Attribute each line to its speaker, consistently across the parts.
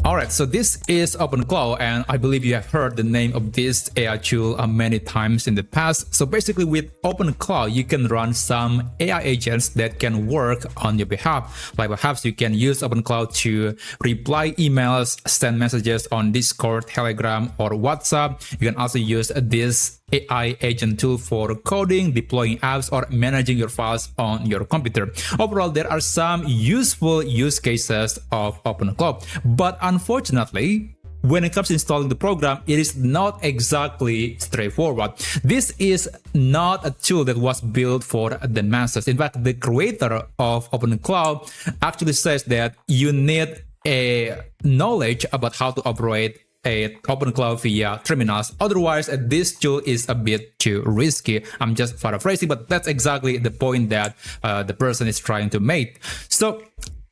Speaker 1: Alright, so this is OpenClaw, and I believe you have heard the name of this AI tool many times in the past. So basically with OpenClaw, you can run some AI agents that can work on your behalf. Like perhaps you can use OpenClaw to reply emails, send messages on Discord, Telegram, or WhatsApp. You can also use this AI agent tool for coding, deploying apps, or managing your files on your computer. Overall, there are some useful use cases of OpenClaw, but unfortunately, when it comes to installing the program, it is not exactly straightforward. This is not a tool that was built for the masses. In fact, the creator of OpenClaw actually says that you need a knowledge about how to operate OpenClaw via terminals. Otherwise, this tool is a bit too risky. I'm just paraphrasing, but that's exactly the point that the person is trying to make. So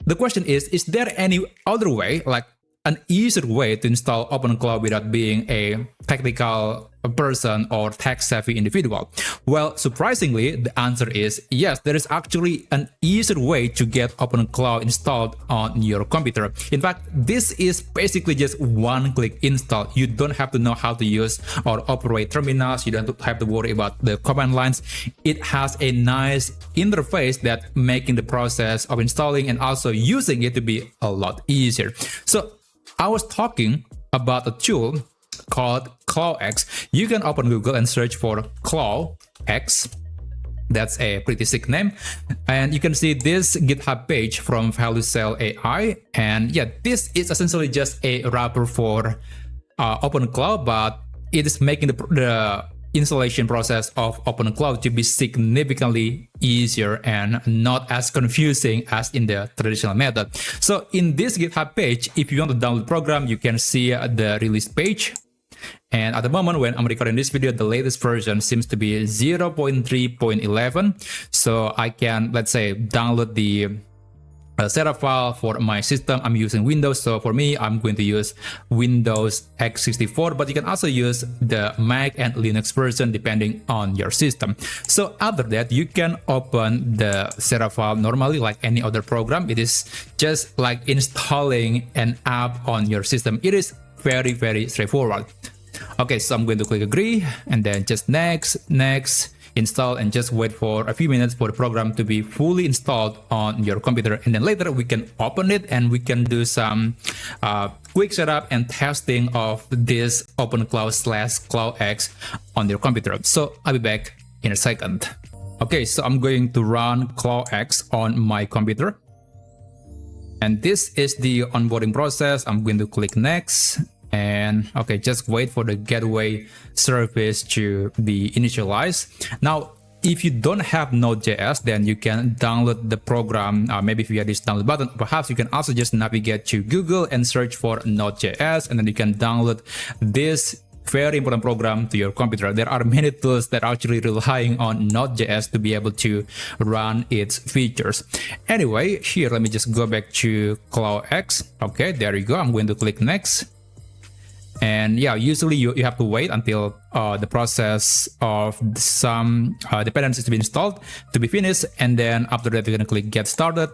Speaker 1: the question is there any other way, like an easier way to install OpenClaw without being a technical person or tech-savvy individual? Well, surprisingly, the answer is yes. There is actually an easier way to get OpenClaw installed on your computer. In fact, this is basically just one-click install. You don't have to know how to use or operate terminals. You don't have to worry about the command lines. It has a nice interface that making the process of installing and also using it to be a lot easier. So I was talking about a tool called ClawX. You can open Google and search for ClawX. That's a pretty sick name. And you can see this GitHub page from ValueCell AI. And yeah, this is essentially just a wrapper for OpenClaw, but it is making the installation process of OpenClaw to be significantly easier and not as confusing as in the traditional method. So in this GitHub page, if you want to download the program, you can see the release page. And at the moment when I'm recording this video, the latest version seems to be 0.3.11. So I can, let's say, download the setup file for my system. I'm using Windows, so for me, I'm going to use Windows x64, but you can also use the Mac and Linux version depending on your system. So after that, you can open the setup file normally like any other program. It is just like installing an app on your system. It is very, very straightforward. Okay, so I'm going to click agree and then just next, install, and just wait for a few minutes for the program to be fully installed on your computer. And then later we can open it and we can do some quick setup and testing of this OpenClaw/ClawX on your computer. So I'll be back in a second. Okay, so I'm going to run ClawX on my computer. And this is the onboarding process. I'm going to click next. And okay, just wait for the gateway service to be initialized. Now, if you don't have Node.js, then you can download the program maybe via this download button. Perhaps you can also just navigate to Google and search for Node.js, and then you can download this very important program to your computer. There are many tools that are actually relying on Node.js to be able to run its features. Anyway, here, let me just go back to ClawX. Okay, there you go. I'm going to click next. And yeah, usually you have to wait until the process of some dependencies to be installed to be finished. And then after that, you're going to click get started.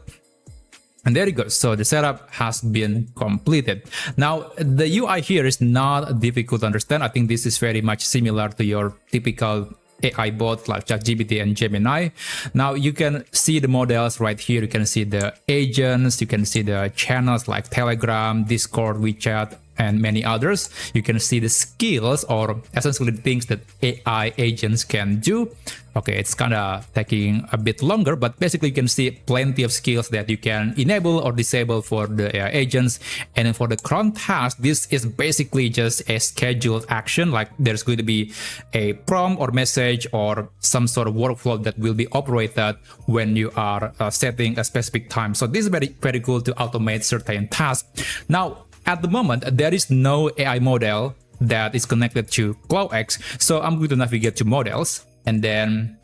Speaker 1: And there you go. So the setup has been completed. Now, the UI here is not difficult to understand. I think this is very much similar to your typical AI bots like ChatGPT and Gemini. Now you can see the models right here. You can see the agents. You can see the channels like Telegram, Discord, WeChat, and many others. You can see the skills or essentially the things that AI agents can do. Okay, it's kind of taking a bit longer, but basically you can see plenty of skills that you can enable or disable for the AI agents. And then for the cron task, this is basically just a scheduled action. Like there's going to be a prompt or message or some sort of workflow that will be operated when you are setting a specific time. So this is very, very cool to automate certain tasks. Now, at the moment, there is no AI model that is connected to ClawX. So I'm going to navigate to models and then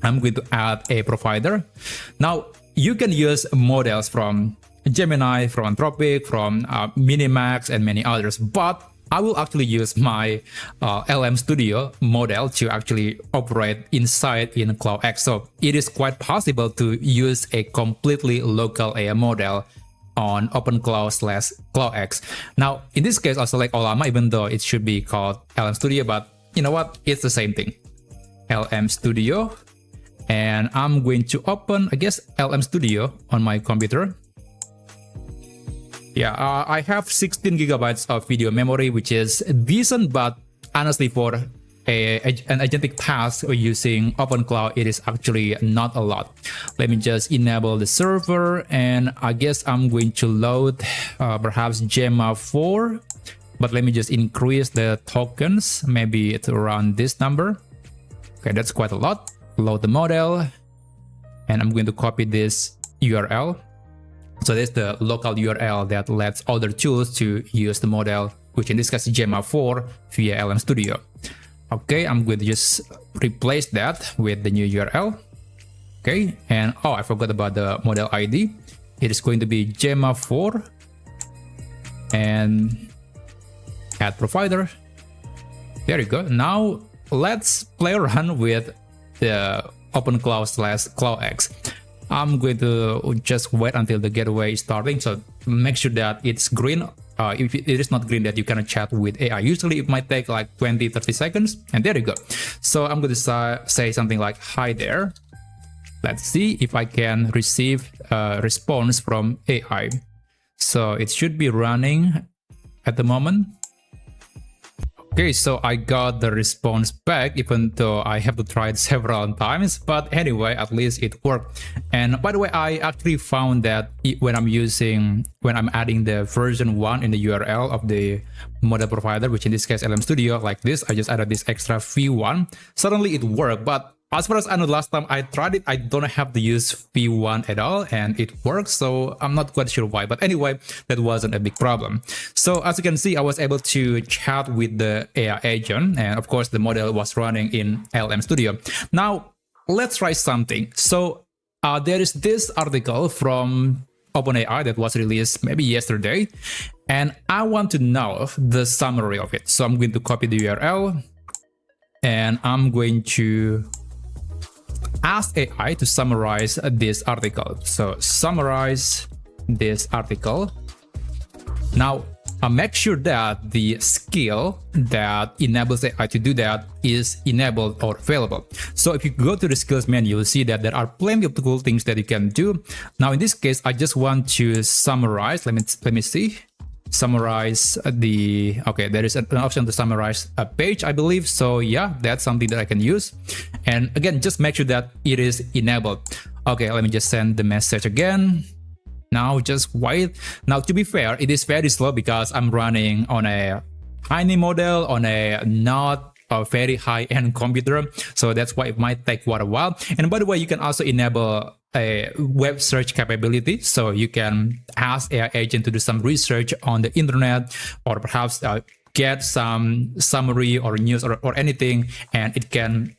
Speaker 1: I'm going to add a provider. Now, you can use models from Gemini, from Anthropic, from Minimax, and many others. But I will actually use my LM Studio model to actually operate inside in ClawX. So it is quite possible to use a completely local AI model on OpenClaw/ClawX. Now, in this case, I'll select Ollama, even though it should be called LM Studio, but you know what? It's the same thing. LM Studio. And I'm going to open, I guess, LM Studio on my computer. Yeah, I have 16 gigabytes of video memory, which is decent, but honestly, for an agentic task using OpenClaw, it is actually not a lot. Let me just enable the server, and I guess I'm going to load perhaps Gemma 4, but let me just increase the tokens. Maybe it's around this number. Okay, that's quite a lot. Load the model, and I'm going to copy this URL. So that's the local URL that lets other tools to use the model, which in this case is Gemma 4 via LM Studio. Okay, I'm going to just replace that with the new URL. Okay, and oh, I forgot about the model ID. It is going to be Gemma 4 and add provider. There you go. Now let's play around with the OpenClaw/ClawX. I'm going to just wait until the gateway is starting, so make sure that it's green. If it is not green, that you cannot chat with AI. Usually it might take like 20-30 seconds, and there you go. So I'm going to say something like, hi there. Let's see if I can receive a response from AI. So it should be running at the moment. Okay, so I got the response back, even though I have to try it several times, but anyway, at least it worked. And by the way, I actually found that when I'm adding the version 1 in the URL of the model provider, which in this case LM Studio, like this, I just added this extra v1, suddenly it worked. But as far as I know, last time I tried it, I don't have to use v1 at all, and it works, so I'm not quite sure why. But anyway, that wasn't a big problem. So as you can see, I was able to chat with the AI agent, and of course the model was running in LM Studio. Now let's try something. So there is this article from OpenAI that was released maybe yesterday, and I want to know the summary of it. So I'm going to copy the URL, and I'm going to ask AI to summarize this article. So summarize this article. Now make sure that the skill that enables AI to do that is enabled or available. So if you go to the skills menu, you'll see that there are plenty of cool things that you can do. Now in this case, I just want to summarize. Let me see. Summarize the, okay, there is an option to summarize a page, I believe. So yeah, that's something that I can use. And again, just make sure that it is enabled. Okay, let me just send the message again. Now just wait. Now to be fair, it is very slow because I'm running on a tiny model on a not a very high-end computer, so that's why it might take quite a while. And by the way, you can also enable a web search capability, so you can ask AI agent to do some research on the internet, or perhaps get some summary or news or anything, and it can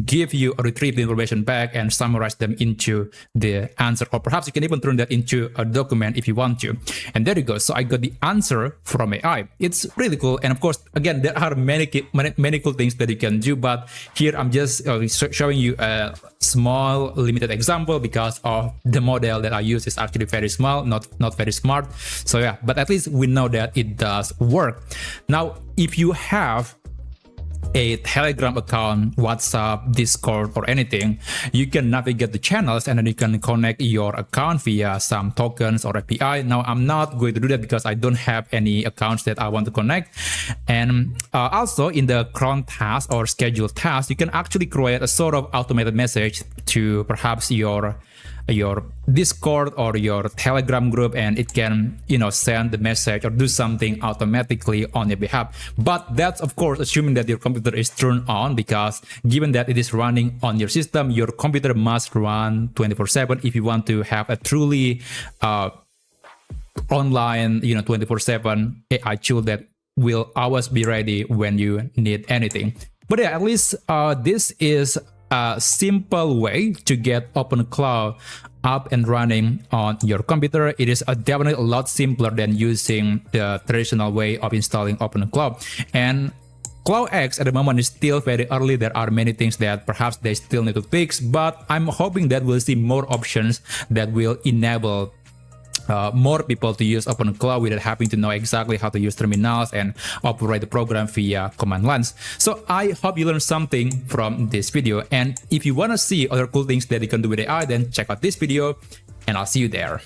Speaker 1: give you or retrieve the information back and summarize them into the answer, or perhaps you can even turn that into a document if you want to. And there you go. So I got the answer from AI. It's really cool. And of course, again, there are many cool things that you can do, but here I'm just showing you a small limited example because of the model that I use is actually very small, not very smart. So yeah, but at least we know that it does work. Now, if you have a Telegram account, WhatsApp, Discord, or anything, you can navigate the channels and then you can connect your account via some tokens or API. Now, I'm not going to do that because I don't have any accounts that I want to connect. And also in the cron task or scheduled task, you can actually create a sort of automated message to perhaps your Discord or your Telegram group, and it can, send the message or do something automatically on your behalf. But that's of course assuming that your computer is turned on, because given that it is running on your system, your computer must run 24/7 if you want to have a truly online 24/7 AI tool that will always be ready when you need anything. But yeah, at least this is a simple way to get OpenClaw up and running on your computer. It is definitely a lot simpler than using the traditional way of installing OpenClaw. And ClawX at the moment is still very early. There are many things that perhaps they still need to fix, but I'm hoping that we'll see more options that will enable more people to use OpenClaw without having to know exactly how to use terminals and operate the program via command lines. So I hope you learned something from this video. And if you want to see other cool things that you can do with AI, then check out this video and I'll see you there.